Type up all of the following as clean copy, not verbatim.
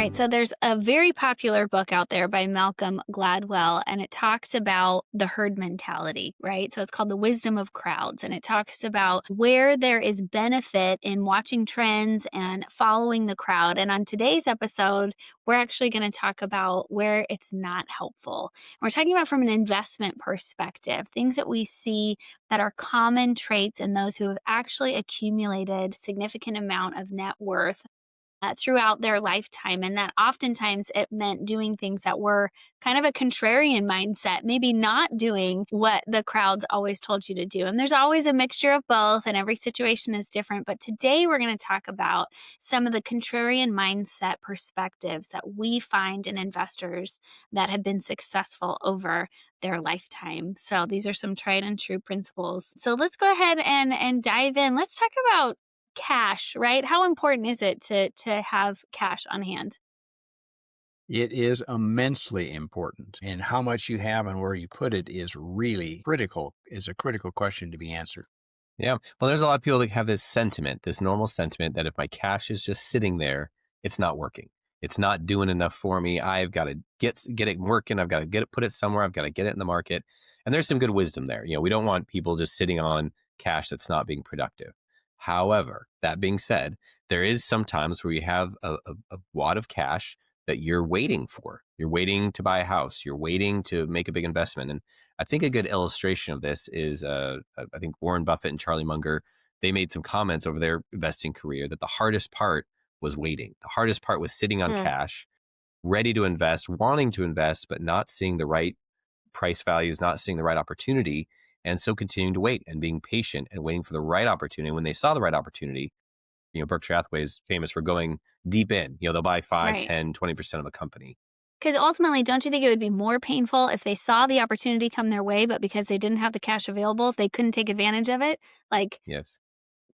right. So there's a very popular book out there by Malcolm Gladwell, and it talks about the herd mentality, right? So it's called The Wisdom of Crowds, and it talks about where there is benefit in watching trends and following the crowd. And on today's episode, we're actually going to talk about where it's not helpful. We're talking about from an investment perspective, things that we see that are common traits in those who have actually accumulated significant amount of net worth throughout their lifetime. And that oftentimes it meant doing things that were kind of a contrarian mindset, maybe not doing what the crowds always told you to do. And there's always a mixture of both, and every situation is different. But today we're going to talk about some of the contrarian mindset perspectives that we find in investors that have been successful over their lifetime. So these are some tried and true principles. So let's go ahead and dive in. Let's talk about cash, right? How important is it to have cash on hand? It is immensely important. And how much you have and where you put it is really critical, is a critical question to be answered. Yeah. Well, there's a lot of people that have this sentiment, this normal sentiment that if my cash is just sitting there, it's not working. It's not doing enough for me. I've got to get it working. I've got to put it somewhere. I've got to get it in the market. And there's some good wisdom there. We don't want people just sitting on cash that's not being productive. However, that being said, there is some times where you have a wad of cash that you're waiting for. You're waiting to buy a house. You're waiting to make a big investment. And I think a good illustration of this is, I think Warren Buffett and Charlie Munger, they made some comments over their investing career that the hardest part was waiting. The hardest part was sitting on cash, ready to invest, wanting to invest, but not seeing the right price values, not seeing the right opportunity. And so continuing to wait and being patient and waiting for the right opportunity. When they saw the right opportunity, Berkshire Hathaway is famous for going deep in. They'll buy 5, Right. 10, 20% of a company. Because ultimately, don't you think it would be more painful if they saw the opportunity come their way, but because they didn't have the cash available, if they couldn't take advantage of it? Like, Yes.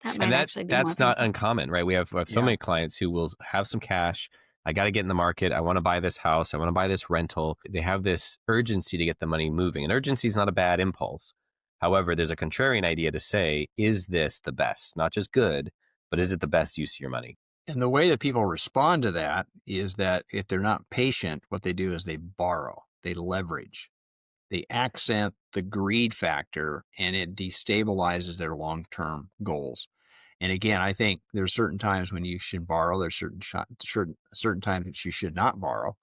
that might And actually be more that's not painful. uncommon, right? We have so Yeah. many clients who will have some cash. I got to get in the market. I want to buy this house. I want to buy this rental. They have this urgency to get the money moving. And urgency is not a bad impulse. However, there's a contrarian idea to say, is this the best? Not just good, but is it the best use of your money? And the way that people respond to that is that if they're not patient, what they do is they borrow, they leverage, they accent the greed factor, and it destabilizes their long-term goals. And again, I think there's certain times when you should borrow. There's certain times that you should not borrow.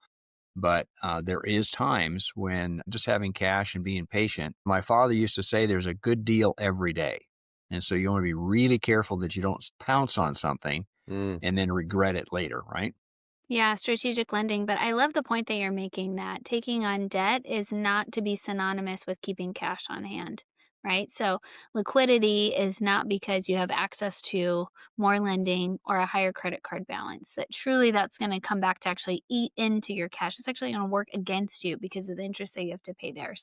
But there is times when just having cash and being patient. My father used to say there's a good deal every day. And so you want to be really careful that you don't pounce on something and then regret it later, right? Yeah, strategic lending. But I love the point that you're making that taking on debt is not to be synonymous with keeping cash on hand, right? So liquidity is not because you have access to more lending or a higher credit card balance. That truly that's going to come back to actually eat into your cash. It's actually going to work against you because of the interest that you have to pay there.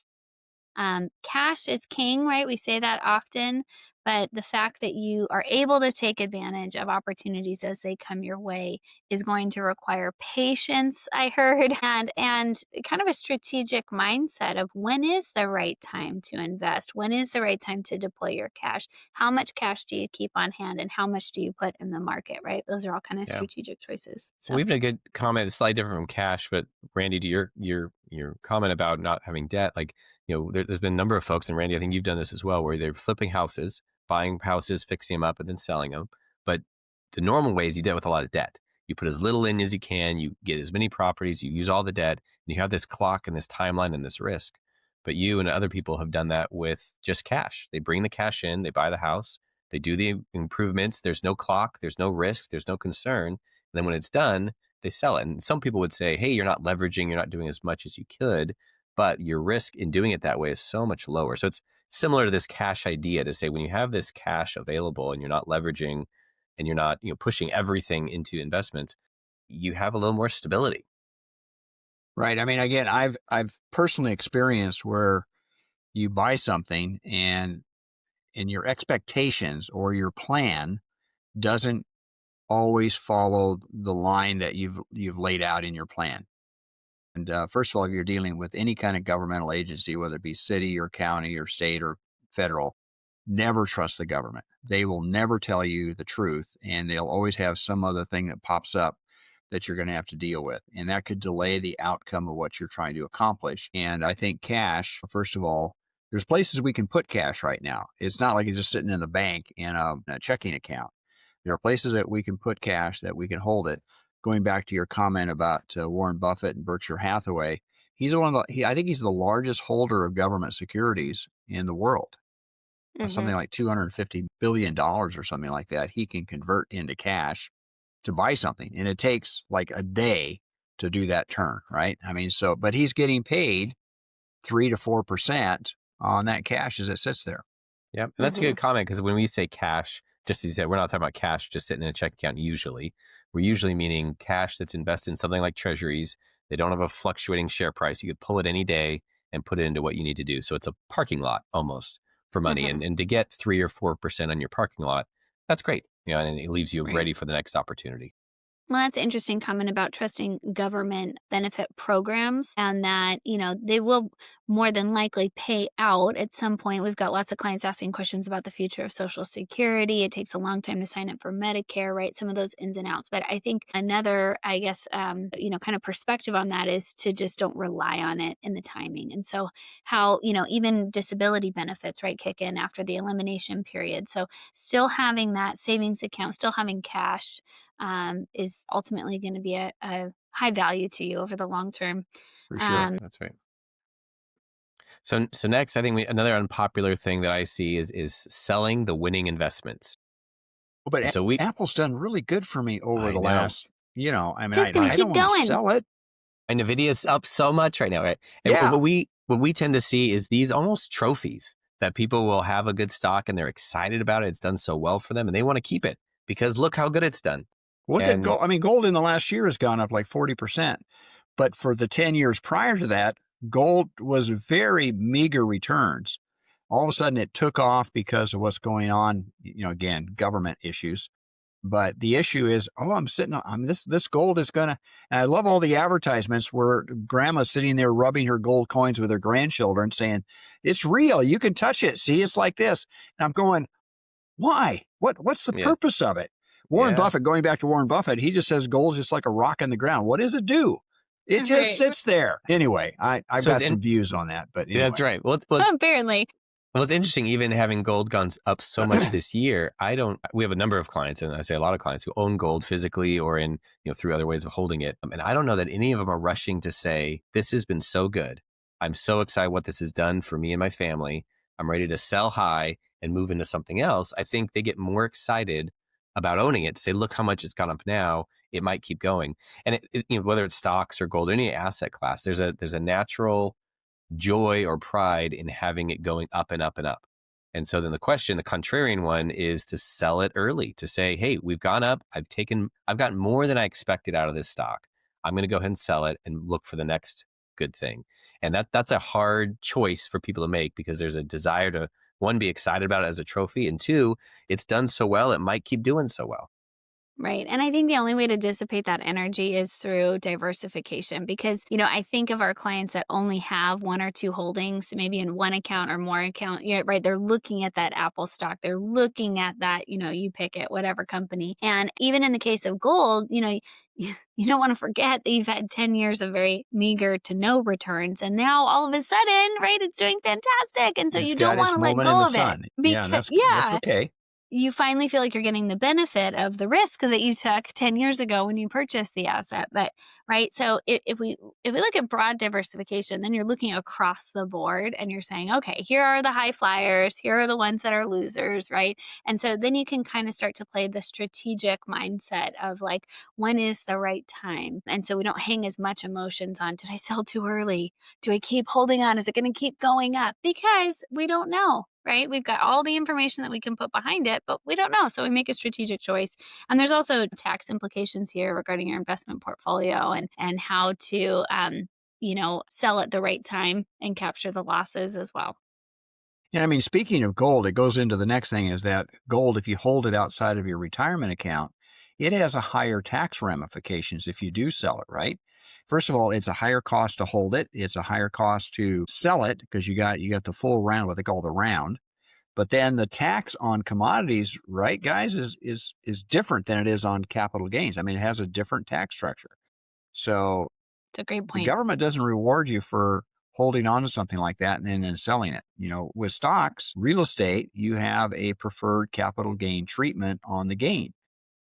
Cash is king, right? We say that often, but the fact that you are able to take advantage of opportunities as they come your way is going to require patience, I heard, and kind of a strategic mindset of when is the right time to invest? When is the right time to deploy your cash? How much cash do you keep on hand and how much do you put in the market, right? Those are all kind of Yeah. strategic choices. So. Well, even a good comment, it's slightly different from cash, but Randy, to your comment about not having debt, like, there's been a number of folks, and Randy, I think you've done this as well, where they're flipping houses, buying houses, fixing them up, and then selling them. But the normal way is you do it with a lot of debt. You put as little in as you can, you get as many properties, you use all the debt, and you have this clock and this timeline and this risk. But you and other people have done that with just cash. They bring the cash in, they buy the house, they do the improvements. There's no clock, there's no risk, there's no concern. And then when it's done, they sell it. And some people would say, hey, you're not leveraging, you're not doing as much as you could, but your risk in doing it that way is so much lower. So it's similar to this cash idea to say, when you have this cash available and you're not leveraging and you're not, pushing everything into investments, you have a little more stability. Right. I mean, again, I've personally experienced where you buy something and your expectations or your plan doesn't always follow the line that you've laid out in your plan. And first of all, if you're dealing with any kind of governmental agency, whether it be city or county or state or federal, never trust the government. They will never tell you the truth, and they'll always have some other thing that pops up that you're going to have to deal with. And that could delay the outcome of what you're trying to accomplish. And I think cash, first of all, there's places we can put cash right now. It's not like it's just sitting in the bank in a checking account. There are places that we can put cash, that we can hold it. Going back to your comment about Warren Buffett and Berkshire Hathaway, he's one of I think he's the largest holder of government securities in the world. Something like $250 billion or something like that. He can convert into cash to buy something. And it takes like a day to do that turn, right? I mean, but he's getting paid 3 to 4% on that cash as it sits there. Yep. And that's a good comment, because when we say cash, just as you said, we're not talking about cash just sitting in a check account usually. We're usually meaning cash that's invested in something like treasuries. They don't have a fluctuating share price. You could pull it any day and put it into what you need to do. So it's a parking lot almost for money. And to get 3 or 4% on your parking lot, that's great. And it leaves you ready for the next opportunity. Well, that's an interesting comment about trusting government benefit programs, and that, they will more than likely pay out at some point. We've got lots of clients asking questions about the future of Social Security. It takes a long time to sign up for Medicare, right? Some of those ins and outs. But I think another, kind of perspective on that is to just don't rely on it in the timing. And so how, even disability benefits, right, kick in after the elimination period. So still having that savings account, still having cash, is ultimately going to be a high value to you over the long term. For sure. That's right. So next, I think another unpopular thing that I see is selling the winning investments. But Apple's done really good for me over the last, I don't want to sell it. And NVIDIA's up so much right now, right? And what we tend to see is these almost trophies that people will have a good stock and they're excited about it. It's done so well for them and they want to keep it because look how good it's done. Look at gold. I mean, gold in the last year has gone up like 40%. But for the 10 years prior to that, gold was very meager returns. All of a sudden, it took off because of what's going on, again, government issues. But the issue is, I'm sitting on this gold is going to, and I love all the advertisements where grandma's sitting there rubbing her gold coins with her grandchildren saying, it's real. You can touch it. See, it's like this. And I'm going, why? What's the purpose of it? Warren Buffett, going back to Warren Buffett, he just says gold's just like a rock in the ground. What does it do? It just sits there. Anyway, I've got some views on that. But anyway. That's right. Well, apparently. Well, it's interesting, even having gold gone up so much this year, we have a number of clients, and I say a lot of clients who own gold physically or in, through other ways of holding it. And I don't know that any of them are rushing to say, this has been so good. I'm so excited what this has done for me and my family. I'm ready to sell high and move into something else. I think they get more excited about owning it to say, look how much it's gone up now. It might keep going. And whether it's stocks or gold, or any asset class, there's a natural joy or pride in having it going up and up and up. And so then the contrarian one is to sell it early, to say, hey, we've gone up. I've gotten more than I expected out of this stock. I'm going to go ahead and sell it and look for the next good thing. And that's a hard choice for people to make because there's a desire to, one, be excited about it as a trophy, and two, it's done so well, it might keep doing so well. Right. And I think the only way to dissipate that energy is through diversification because, I think of our clients that only have one or two holdings, maybe in one account or more account, right? They're looking at that Apple stock. They're looking at that, you pick it, whatever company. And even in the case of gold, you don't want to forget that you've had 10 years of very meager to no returns. And now all of a sudden, right, it's doing fantastic. And so you don't want to let go of it. Because, that's okay. You finally feel like you're getting the benefit of the risk that you took 10 years ago when you purchased the asset. But right. So if we look at broad diversification, then you're looking across the board and you're saying, okay, here are the high flyers. Here are the ones that are losers. Right. And so then you can kind of start to play the strategic mindset of like, when is the right time? And so we don't hang as much emotions on, did I sell too early? Do I keep holding on? Is it going to keep going up? Because we don't know. Right? We've got all the information that we can put behind it, but we don't know. So we make a strategic choice. And there's also tax implications here regarding your investment portfolio and how to, sell at the right time and capture the losses as well. Yeah, I mean, speaking of gold, it goes into the next thing is that gold, if you hold it outside of your retirement account, it has a higher tax ramifications if you do sell it, right? First of all, it's a higher cost to hold it. It's a higher cost to sell it because you got the full round, what they call the round. But then the tax on commodities, right, guys, is different than it is on capital gains. I mean, it has a different tax structure. So It's a great the point. government doesn't reward you for holding on to something like that and then selling it. You know, with stocks, real estate, you have a preferred capital gain treatment on the gain.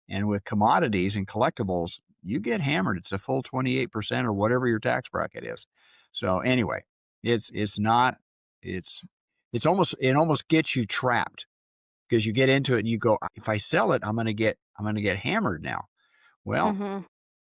And with commodities and collectibles, you get hammered. It's a full 28% or whatever your tax bracket is. So anyway, it's not it's it's almost it almost gets you trapped because you get into it and you go, if I sell it, I'm going to get hammered now. Well, Mm-hmm.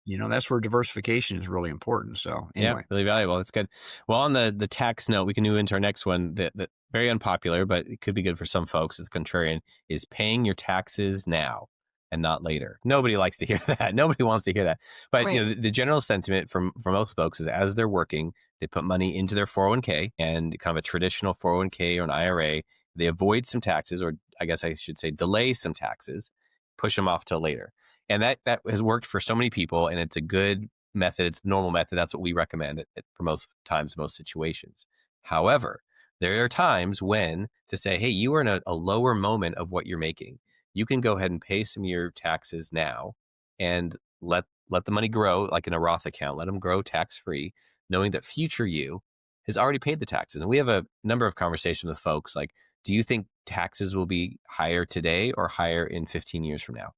you know, that's where diversification is really important. So Yeah, anyway, really valuable. That's good. Well, on the tax note, we can move into our next one that very unpopular, but it could be good for some folks. It's contrarian, is paying your taxes now and not later. Nobody likes to hear that. Nobody wants to hear that. But Right. the general sentiment for most folks is as they're working, they put money into their 401k and kind of a traditional 401k or an IRA. They avoid some taxes, or I guess I should say delay some taxes, push them off till later. And that has worked for so many people, and it's a good method. It's the normal method. That's what we recommend it for most times, most situations. However, there are times when to say, hey, you are in a lower moment of what you're making. You can go ahead and pay some of your taxes now and let the money grow like in a Roth account. Let them grow tax free, knowing that future you has already paid the taxes. And we have a number of conversations with folks like, do you think taxes will be higher today or higher in 15 years from now?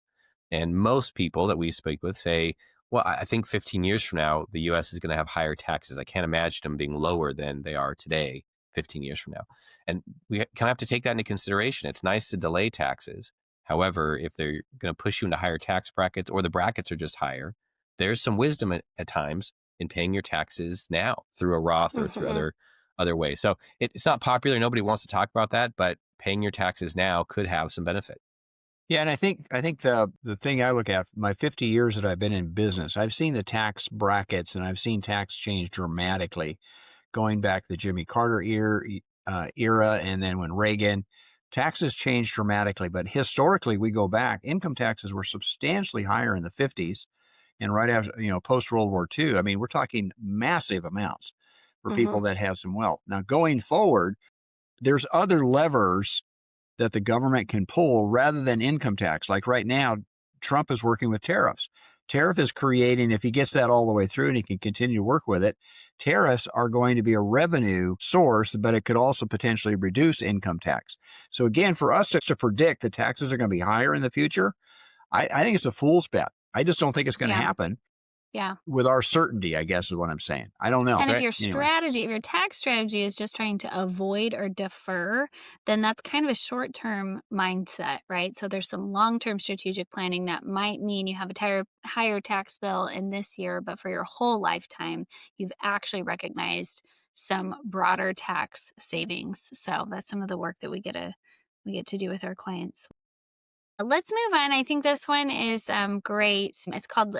And most people that we speak with say, well, I think 15 years from now, the US is going to have higher taxes. I can't imagine them being lower than they are today, 15 years from now. And we kind of have to take that into consideration. It's nice to delay taxes. However, if they're going to push you into higher tax brackets or the brackets are just higher, there's some wisdom at times in paying your taxes now through a Roth or through Mm-hmm. other ways. So it's not popular. Nobody wants to talk about that, but paying your taxes now could have some benefit. yeah, and I think the thing I look at, my 50 years that I've been in business, I've seen the tax brackets and I've seen tax change dramatically, going back the Jimmy Carter era, and then when Reagan, taxes changed dramatically. But historically, we go back, income taxes were substantially higher in the 50s, and right after, post World War II. I mean, we're talking massive amounts for Mm-hmm. people that have some wealth. Now, going forward, there's other levers that the government can pull rather than income tax. Like right now, Trump is working with tariffs. Tariff is creating, if he gets that all the way through and he can continue to work with it, tariffs are going to be a revenue source, but it could also potentially reduce income tax. So again, for us to predict that taxes are going to be higher in the future, I think it's a fool's bet. I just don't think it's going to Yeah. happen Yeah. with our certainty, I guess is what I'm saying. I don't know. And if So your Anyway. strategy, if your tax strategy is just trying to avoid or defer, then that's kind of a short term mindset, right? So there's some long term strategic planning that might mean you have a higher tax bill in this year, but for your whole lifetime, you've actually recognized some broader tax savings. So that's some of the work that we get to do with our clients. Let's move on. I think this one is great. It's called,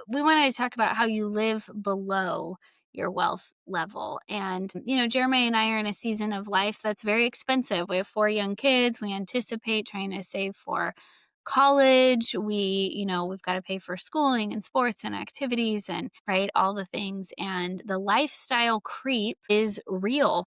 we wanted to talk about how you live below your wealth level. And, Jeremiah and I are in a season of life that's very expensive. We have 4 young kids. We anticipate trying to save for college. We've got to pay for schooling and sports and activities and, right, all the things. And the lifestyle creep is real.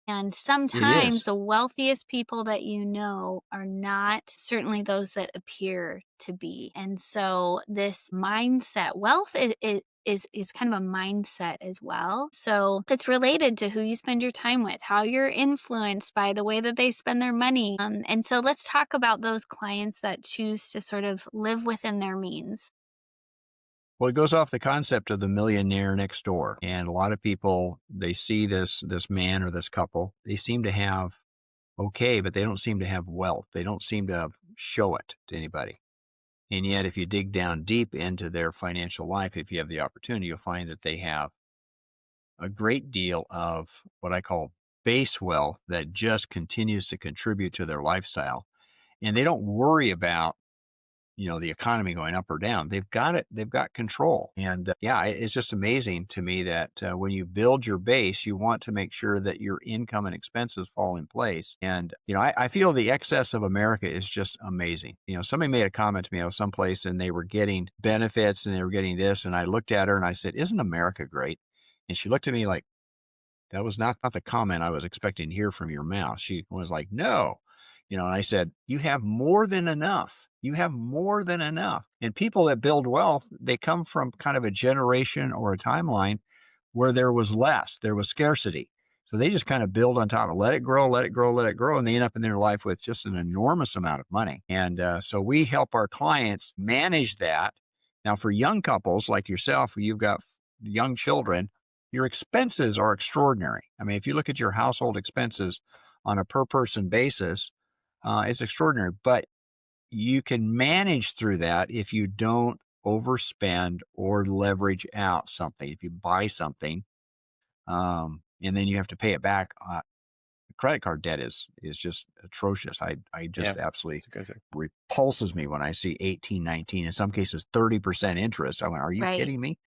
And It sometimes is. the wealthiest people that you know are not certainly those that appear to be. And so this mindset, wealth is kind of a mindset as well. So it's related to who you spend your time with, how you're influenced by the way that they spend their money. And so let's talk about those clients that choose to sort of live within their means. Well, it goes off the concept of the millionaire next door. And a lot of people, they see this man or this couple, they seem to have okay, but they don't seem to have wealth. They don't seem to show it to anybody. And yet, if you dig down deep into their financial life, if you have the opportunity, you'll find that they have a great deal of what I call base wealth that just continues to contribute to their lifestyle. And they don't worry about the economy going up or down. They've got it. They've got control. And yeah, it's just amazing to me that when you build your base, you want to make sure that your income and expenses fall in place. And, I feel the excess of America is just amazing. Somebody made a comment to me, I was someplace and they were getting benefits and they were getting this. And I looked at her and I said, isn't America great? And she looked at me like, that was not the comment I was expecting to hear from your mouth. She was like, no. And I said, you have more than enough. You have more than enough. And people that build wealth, they come from kind of a generation or a timeline where there was less, there was scarcity. So they just kind of build on top of, let it grow, let it grow, let it grow. And they end up in their life with just an enormous amount of money. And so we help our clients manage that. Now, for young couples like yourself, you've got young children, your expenses are extraordinary. I mean, if you look at your household expenses on a per person basis, it's extraordinary, but you can manage through that if you don't overspend or leverage out something. If you buy something, and then you have to pay it back, credit card debt is just atrocious. I just absolutely repulses me when I see 18, 19, in some cases 30% interest. I went, are you kidding me?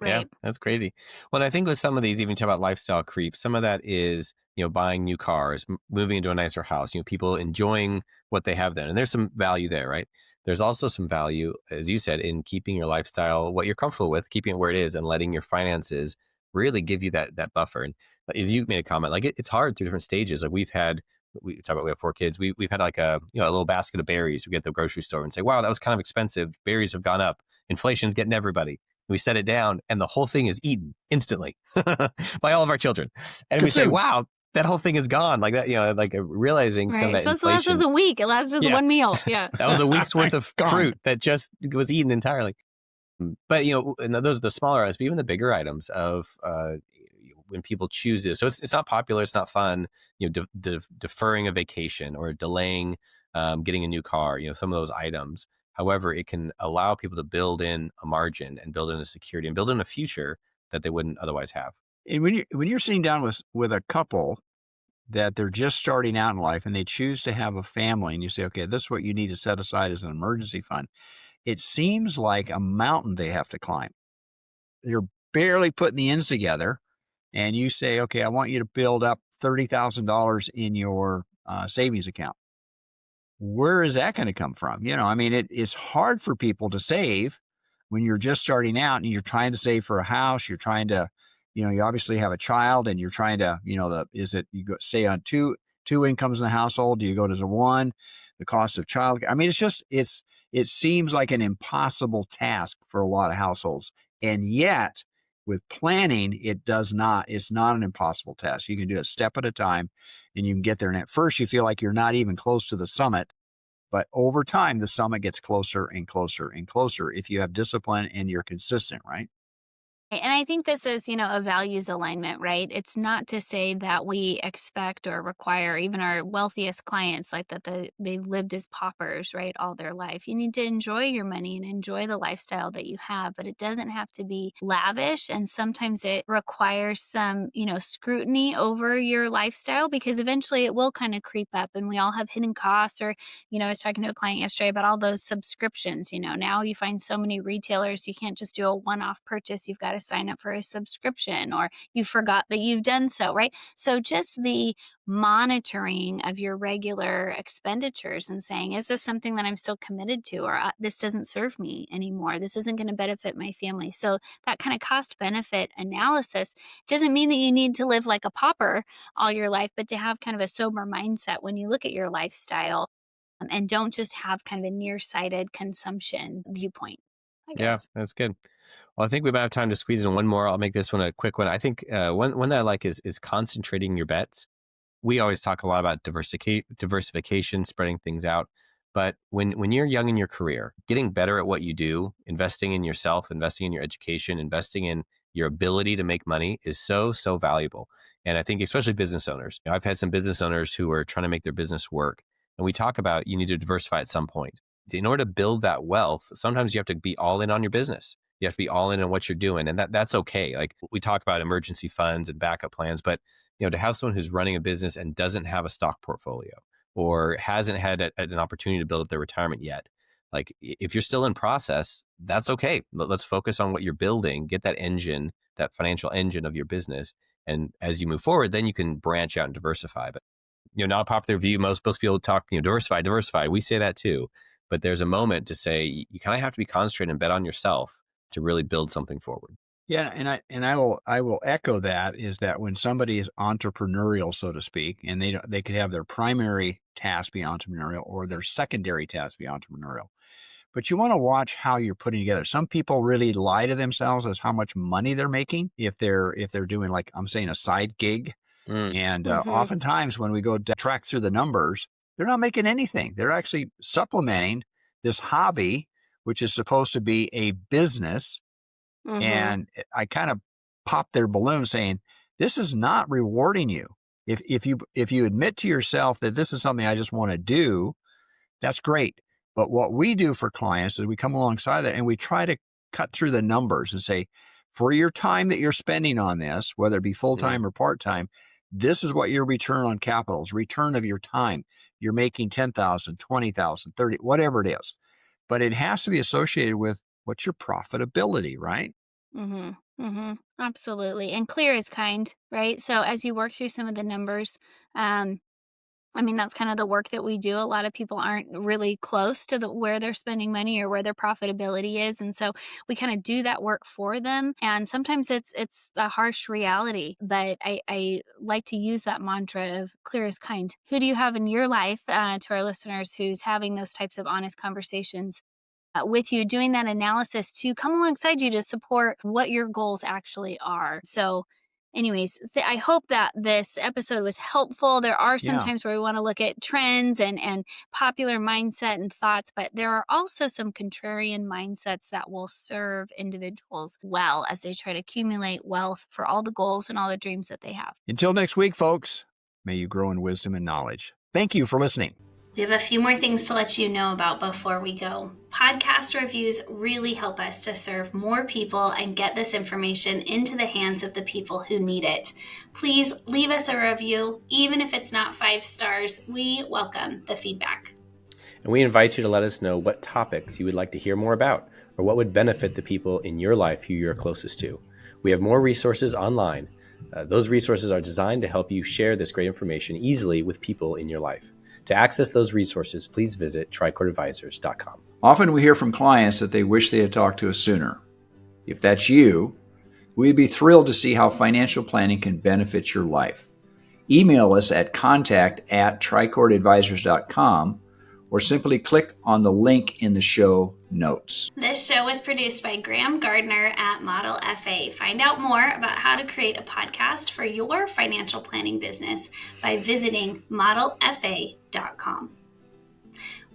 Right. Yeah, that's crazy. Well, I think with some of these, even talk about lifestyle creep, some of that is, buying new cars, moving into a nicer house, people enjoying what they have then. And there's some value there, right? There's also some value, as you said, in keeping your lifestyle, what you're comfortable with, keeping it where it is and letting your finances really give you that buffer. And as you made a comment, like it's hard through different stages. Like we have 4 kids. We've had like a little basket of berries. We get to the grocery store and say, wow, that was kind of expensive. Berries have gone up. Inflation's getting everybody. We set it down and the whole thing is eaten instantly by all of our children. And we say, wow, that whole thing is gone. Like that, like realizing some of that It's supposed to last inflation. us a week. It lasts us one meal. Yeah. That was a week's worth of fruit that just was eaten entirely. But, and those are the smaller items, but even the bigger items of when people choose this. So it's not popular. It's not fun, deferring a vacation or delaying getting a new car, some of those items. However, it can allow people to build in a margin and build in a security and build in a future that they wouldn't otherwise have. And when you're sitting down with a couple that they're just starting out in life and they choose to have a family, and you say, okay, this is what you need to set aside as an emergency fund, it seems like a mountain they have to climb. You're barely putting the ends together, and you say, okay, I want you to build up $30,000 in your savings account. Where is that going to come from? I mean, it is hard for people to save when you're just starting out and you're trying to save for a house. You're trying to, you obviously have a child and you're trying to, you stay on two incomes in the household? Do you go to the one? The cost of child. I mean, it seems like an impossible task for a lot of households. And yet with planning, it's not an impossible task. You can do it a step at a time and you can get there. And at first you feel like you're not even close to the summit, but over time, the summit gets closer and closer and closer if you have discipline and you're consistent, right? And I think this is, a values alignment, right? It's not to say that we expect or require even our wealthiest clients like that they've lived as paupers, right, all their life. You need to enjoy your money and enjoy the lifestyle that you have, but it doesn't have to be lavish. And sometimes it requires some, scrutiny over your lifestyle because eventually it will kind of creep up and we all have hidden costs or, I was talking to a client yesterday about all those subscriptions. Now you find so many retailers, you can't just do a one-off purchase. You've got to sign up for a subscription or you forgot that you've done so, right? So just the monitoring of your regular expenditures and saying, is this something that I'm still committed to, or this doesn't serve me anymore? This isn't going to benefit my family. So that kind of cost benefit analysis doesn't mean that you need to live like a pauper all your life, but to have kind of a sober mindset when you look at your lifestyle and don't just have kind of a nearsighted consumption viewpoint, I guess. Yeah, that's good. Well, I think we might have time to squeeze in one more. I'll make this one a quick one. I think one that I like is concentrating your bets. We always talk a lot about diversification, spreading things out. But when you're young in your career, getting better at what you do, investing in yourself, investing in your education, investing in your ability to make money is so, so valuable. And I think especially business owners. I've had some business owners who are trying to make their business work. And we talk about you need to diversify at some point. In order to build that wealth, sometimes you have to be all in on your business. You have to be all in on what you're doing. And that's okay. Like we talk about emergency funds and backup plans, but to have someone who's running a business and doesn't have a stock portfolio or hasn't had an opportunity to build up their retirement yet, like if you're still in process, that's okay. Let's focus on what you're building, get that engine, that financial engine of your business. And as you move forward, then you can branch out and diversify. But, not a popular view. Most people talk, diversify. We say that too. But there's a moment to say you kind of have to be concentrated and bet on yourself to really build something forward. Yeah, and I will echo that, is that when somebody is entrepreneurial, so to speak, and they could have their primary task be entrepreneurial or their secondary task be entrepreneurial. But you want to watch how you're putting together. Some people really lie to themselves as how much money they're making if they're doing, like I'm saying, a side gig. Mm. And Mm-hmm. oftentimes when we go to track through the numbers, they're not making anything. They're actually supplementing this hobby, which is supposed to be a business. Mm-hmm. And I kind of popped their balloon saying, this is not rewarding you. If you admit to yourself that this is something I just want to do, that's great. But what we do for clients is we come alongside that and we try to cut through the numbers and say, for your time that you're spending on this, whether it be full-time or part-time, this is what your return on capital is, return of your time. You're making 10,000, 20,000, 30, whatever it is. But it has to be associated with what's your profitability, right? Mm-hmm. Mm-hmm. Absolutely. And clear is kind, right? So as you work through some of the numbers, I mean, that's kind of the work that we do. A lot of people aren't really close to where they're spending money or where their profitability is. And so we kind of do that work for them. And sometimes it's a harsh reality, but I like to use that mantra of clear is kind. Who do you have in your life, to our listeners, who's having those types of honest conversations with you, doing that analysis to come alongside you to support what your goals actually are. So anyways, I hope that this episode was helpful. There are some Yeah. times where we want to look at trends and popular mindset and thoughts, but there are also some contrarian mindsets that will serve individuals well as they try to accumulate wealth for all the goals and all the dreams that they have. Until next week, folks, may you grow in wisdom and knowledge. Thank you for listening. We have a few more things to let you know about before we go. Podcast reviews really help us to serve more people and get this information into the hands of the people who need it. Please leave us a review. Even if it's not 5 stars, we welcome the feedback. And we invite you to let us know what topics you would like to hear more about, or what would benefit the people in your life who you're closest to. We have more resources online. Those resources are designed to help you share this great information easily with people in your life. To access those resources, please visit tricordadvisors.com. Often we hear from clients that they wish they had talked to us sooner. If that's you, we'd be thrilled to see how financial planning can benefit your life. Email us at contact@tricordadvisors.com or simply click on the link in the show notes. This show was produced by Graham Gardner at Model FA. Find out more about how to create a podcast for your financial planning business by visiting modelfa.com.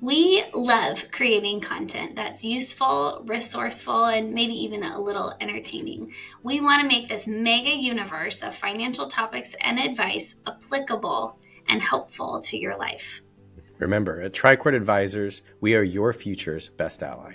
We love creating content that's useful, resourceful, and maybe even a little entertaining. We want to make this mega universe of financial topics and advice applicable and helpful to your life. Remember, at Tricord Advisors, we are your future's best ally.